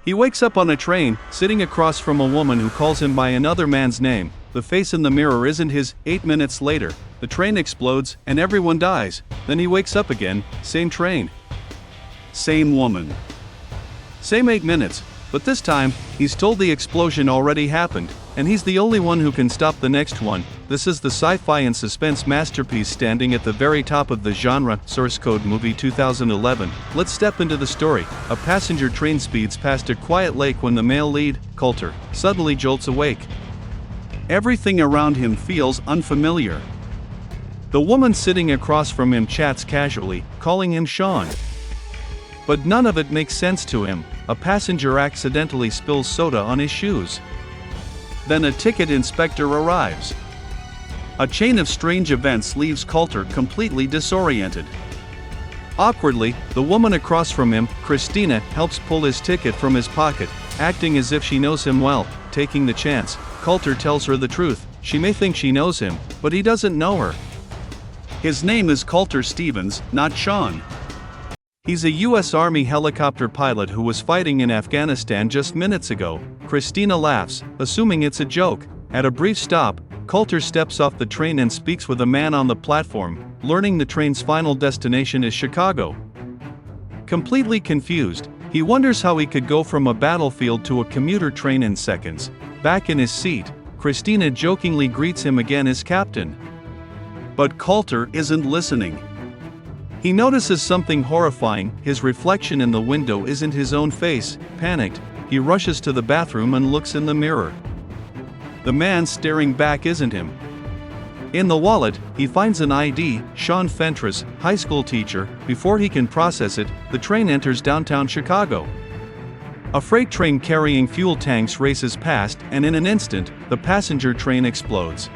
He wakes up on a train, sitting across from a woman who calls him by another man's name. The face in the mirror isn't his. 8 minutes later, the train explodes and everyone dies. Then he wakes up again, same train. Same woman. Same 8 minutes, but this time, he's told the explosion already happened, and he's the only one who can stop the next one. This is the sci-fi and suspense masterpiece standing at the very top of the genre. Source code movie 2011. Let's step into the story. A passenger train speeds past a quiet lake when the male lead, Coulter, suddenly jolts awake. Everything around him feels unfamiliar. The woman sitting across from him chats casually, calling him Sean. But none of it makes sense to him. A passenger accidentally spills soda on his shoes. Then a ticket inspector arrives. A chain of strange events leaves Coulter completely disoriented. Awkwardly, the woman across from him, Christina, helps pull his ticket from his pocket, acting as if she knows him well. Taking the chance, Coulter tells her the truth. She may think she knows him, but he doesn't know her. His name is Coulter Stevens, not Sean. He's a U.S. Army helicopter pilot who was fighting in Afghanistan just minutes ago. Christina laughs, assuming it's a joke. At a brief stop, Coulter steps off the train and speaks with a man on the platform, learning the train's final destination is Chicago. Completely confused, he wonders how he could go from a battlefield to a commuter train in seconds. Back in his seat, Christina jokingly greets him again as captain. But Coulter isn't listening. He notices something horrifying. His reflection in the window isn't his own face. Panicked, he rushes to the bathroom and looks in the mirror. The man staring back isn't him. In the wallet, he finds an ID, Sean Fentress, high school teacher. Before he can process it, the train enters downtown Chicago. A freight train carrying fuel tanks races past, and in an instant, the passenger train explodes.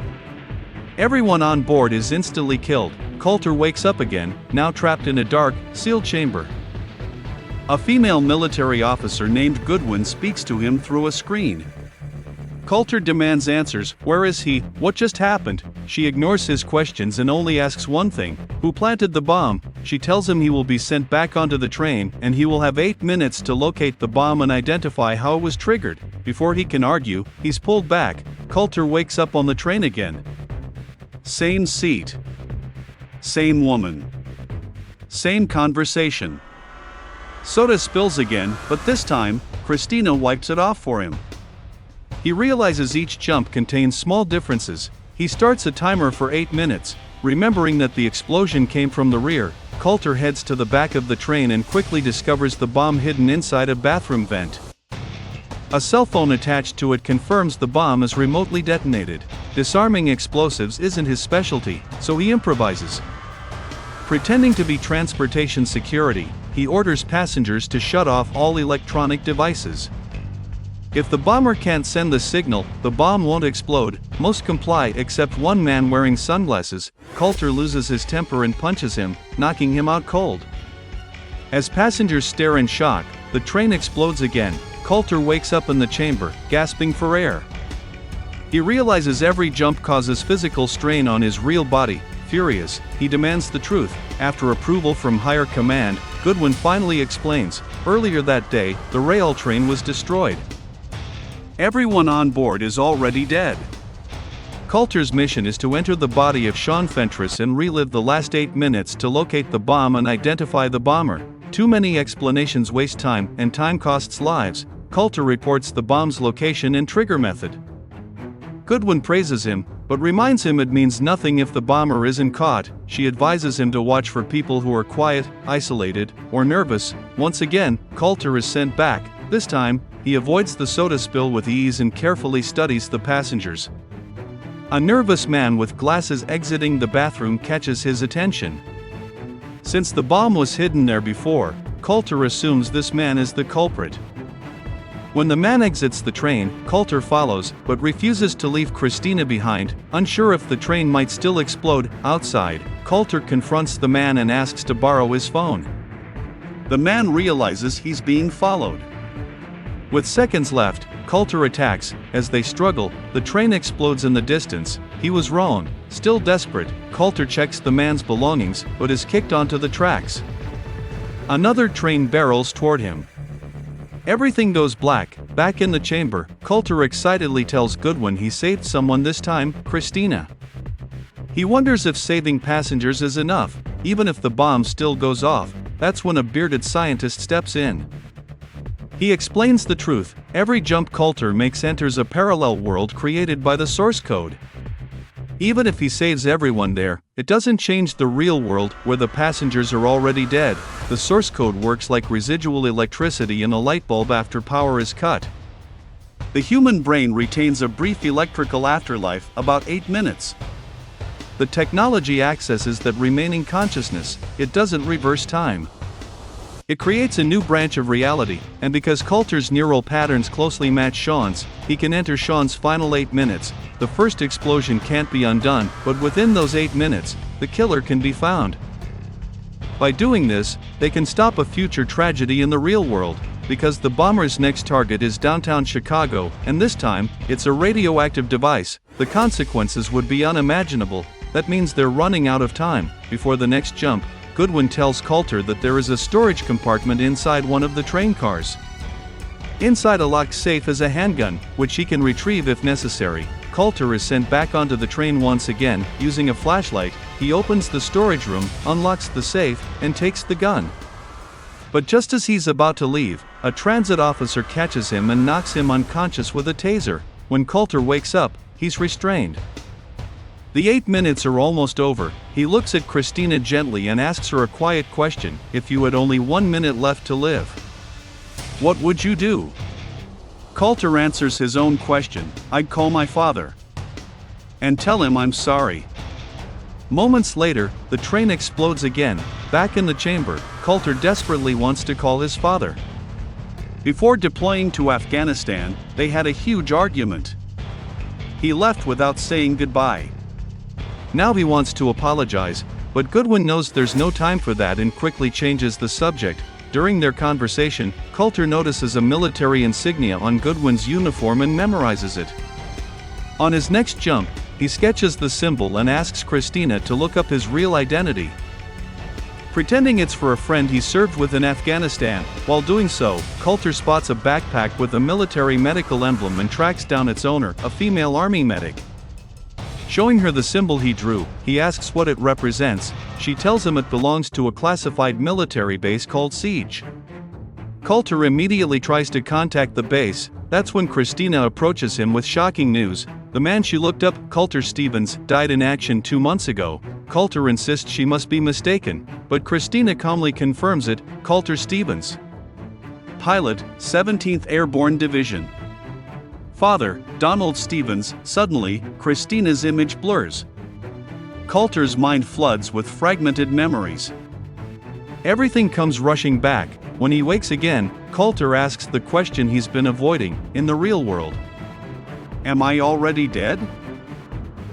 Everyone on board is instantly killed. Coulter wakes up again, now trapped in a dark, sealed chamber. A female military officer named Goodwin speaks to him through a screen. Coulter demands answers. Where is he? What just happened? She ignores his questions and only asks one thing: who planted the bomb? She tells him he will be sent back onto the train, and he will have 8 minutes to locate the bomb and identify how it was triggered. Before he can argue, he's pulled back. Coulter wakes up on the train again. Same seat. Same woman. Same conversation. Soda spills again, but this time, Christina wipes it off for him. He realizes each jump contains small differences. He starts a timer for 8 minutes. Remembering that the explosion came from the rear, Coulter heads to the back of the train and quickly discovers the bomb hidden inside a bathroom vent. A cell phone attached to it confirms the bomb is remotely detonated. Disarming explosives isn't his specialty, so he improvises. Pretending to be transportation security, he orders passengers to shut off all electronic devices. If the bomber can't send the signal, the bomb won't explode. Most comply except one man wearing sunglasses. Coulter loses his temper and punches him, knocking him out cold. As passengers stare in shock, the train explodes again. Coulter wakes up in the chamber, gasping for air. He realizes every jump causes physical strain on his real body. Furious, he demands the truth. After approval from higher command, Goodwin finally explains. Earlier that day, the rail train was destroyed. Everyone on board is already dead. Coulter's mission is to enter the body of Sean Fentress and relive the last 8 minutes to locate the bomb and identify the bomber. Too many explanations waste time, and time costs lives. Coulter reports the bomb's location and trigger method. Goodwin praises him, but reminds him it means nothing if the bomber isn't caught. She advises him to watch for people who are quiet, isolated, or nervous. Once again, Coulter is sent back. This time, he avoids the soda spill with ease and carefully studies the passengers. A nervous man with glasses exiting the bathroom catches his attention. Since the bomb was hidden there before, Coulter assumes this man is the culprit. When the man exits the train, Coulter follows, but refuses to leave Christina behind, unsure if the train might still explode. Outside, Coulter confronts the man and asks to borrow his phone. The man realizes he's being followed. With seconds left, Coulter attacks. As they struggle, the train explodes in the distance. He was wrong. Still desperate, Coulter checks the man's belongings, but is kicked onto the tracks. Another train barrels toward him. Everything goes black. Back in the chamber, Coulter excitedly tells Goodwin he saved someone this time, Christina. He wonders if saving passengers is enough, even if the bomb still goes off. That's when a bearded scientist steps in. He explains the truth. Every jump Coulter makes enters a parallel world created by the source code. Even if he saves everyone there, it doesn't change the real world where the passengers are already dead. The source code works like residual electricity in a light bulb after power is cut. The human brain retains a brief electrical afterlife, about 8 minutes. The technology accesses that remaining consciousness. It doesn't reverse time. It creates a new branch of reality, and because Coulter's neural patterns closely match Sean's, he can enter Sean's final 8 minutes. The first explosion can't be undone, but within those 8 minutes, the killer can be found. By doing this, they can stop a future tragedy in the real world, because the bomber's next target is downtown Chicago, and this time, it's a radioactive device. The consequences would be unimaginable. That means they're running out of time. Before the next jump, Goodwin tells Coulter that there is a storage compartment inside one of the train cars. Inside a locked safe is a handgun, which he can retrieve if necessary. Coulter is sent back onto the train once again. Using a flashlight, he opens the storage room, unlocks the safe, and takes the gun. But just as he's about to leave, a transit officer catches him and knocks him unconscious with a taser. When Coulter wakes up, he's restrained. The 8 minutes are almost over. He looks at Christina gently and asks her a quiet question. If you had only 1 minute left to live, what would you do? Coulter answers his own question. I'd call my father and tell him I'm sorry. Moments later, the train explodes again. Back in the chamber, Coulter desperately wants to call his father. Before deploying to Afghanistan, they had a huge argument. He left without saying goodbye. Now he wants to apologize, but Goodwin knows there's no time for that and quickly changes the subject. During their conversation, Coulter notices a military insignia on Goodwin's uniform and memorizes it. On his next jump, he sketches the symbol and asks Christina to look up his real identity. Pretending it's for a friend he served with in Afghanistan, while doing so, Coulter spots a backpack with a military medical emblem and tracks down its owner, a female army medic. Showing her the symbol he drew, he asks what it represents. She tells him it belongs to a classified military base called Siege. Coulter immediately tries to contact the base. That's when Christina approaches him with shocking news. The man she looked up, Coulter Stevens, died in action 2 months ago. Coulter insists she must be mistaken, but Christina calmly confirms it. Coulter Stevens, pilot, 17th Airborne Division. Father, Donald Stevens. Suddenly, Christina's image blurs. Coulter's mind floods with fragmented memories. Everything comes rushing back. When he wakes again, Coulter asks the question he's been avoiding. In the real world, am I already dead?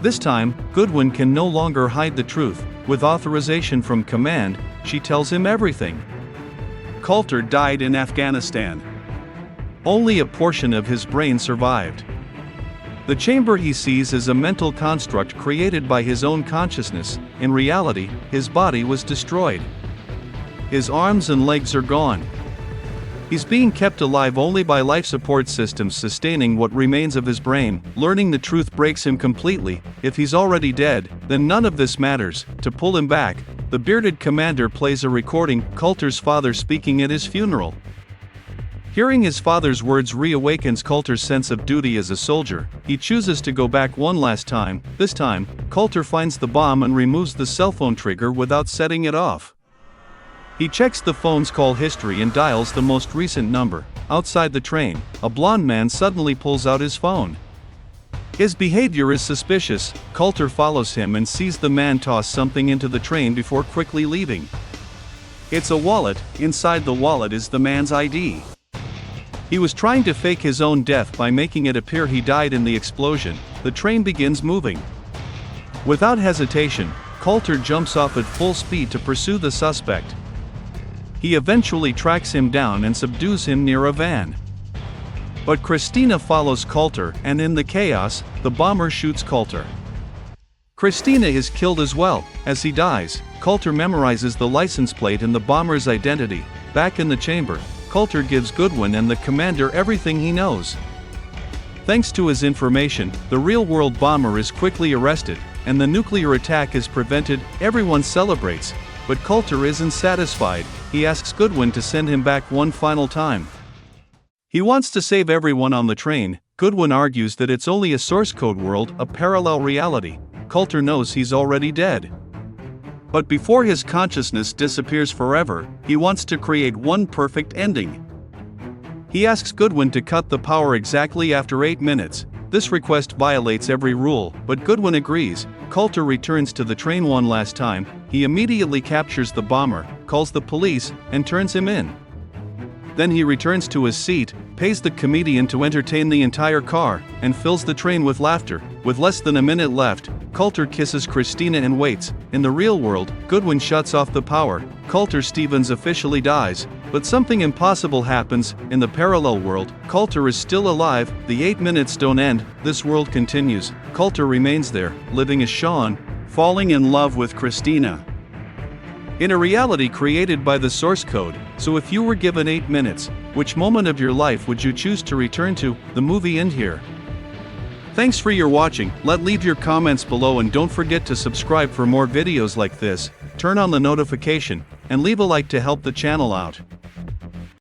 This time, Goodwin can no longer hide the truth. With authorization from command, she tells him everything. Coulter died in Afghanistan. Only a portion of his brain survived. The chamber he sees is a mental construct created by his own consciousness. In reality, his body was destroyed. His arms and legs are gone. He's being kept alive only by life support systems sustaining what remains of his brain. Learning the truth breaks him completely. If he's already dead, then none of this matters. To pull him back, the bearded commander plays a recording, Coulter's father speaking at his funeral. Hearing his father's words reawakens Coulter's sense of duty as a soldier. He chooses to go back one last time. This time, Coulter finds the bomb and removes the cell phone trigger without setting it off. He checks the phone's call history and dials the most recent number. Outside the train, a blond man suddenly pulls out his phone. His behavior is suspicious. Coulter follows him and sees the man toss something into the train before quickly leaving. It's a wallet. Inside the wallet is the man's ID. He was trying to fake his own death by making it appear he died in the explosion. The train begins moving. Without hesitation, Coulter jumps off at full speed to pursue the suspect. He eventually tracks him down and subdues him near a van. But Christina follows Coulter, and in the chaos, the bomber shoots Coulter. Christina is killed as well. As he dies, Coulter memorizes the license plate and the bomber's identity. Back in the chamber, Coulter gives Goodwin and the commander everything he knows. Thanks to his information, the real-world bomber is quickly arrested, and the nuclear attack is prevented. Everyone celebrates, but Coulter isn't satisfied. He asks Goodwin to send him back one final time. He wants to save everyone on the train. Goodwin argues that it's only a source code world, a parallel reality. Coulter knows he's already dead. But before his consciousness disappears forever, he wants to create one perfect ending. He asks Goodwin to cut the power exactly after 8 minutes. This request violates every rule, but Goodwin agrees. Coulter returns to the train one last time. He immediately captures the bomber, calls the police, and turns him in. Then he returns to his seat, pays the comedian to entertain the entire car, and fills the train with laughter. With less than a minute left, Coulter kisses Christina and waits. In the real world, Goodwin shuts off the power. Coulter Stevens officially dies, but something impossible happens. In the parallel world, Coulter is still alive. The 8 minutes don't end. This world continues. Coulter remains there, living as Sean, falling in love with Christina. In a reality created by the source code. So if you were given 8 minutes, which moment of your life would you choose to return to? The movie end here. Thanks for your watching. Leave your comments below and don't forget to subscribe for more videos like this, turn on the notification, and leave a like to help the channel out.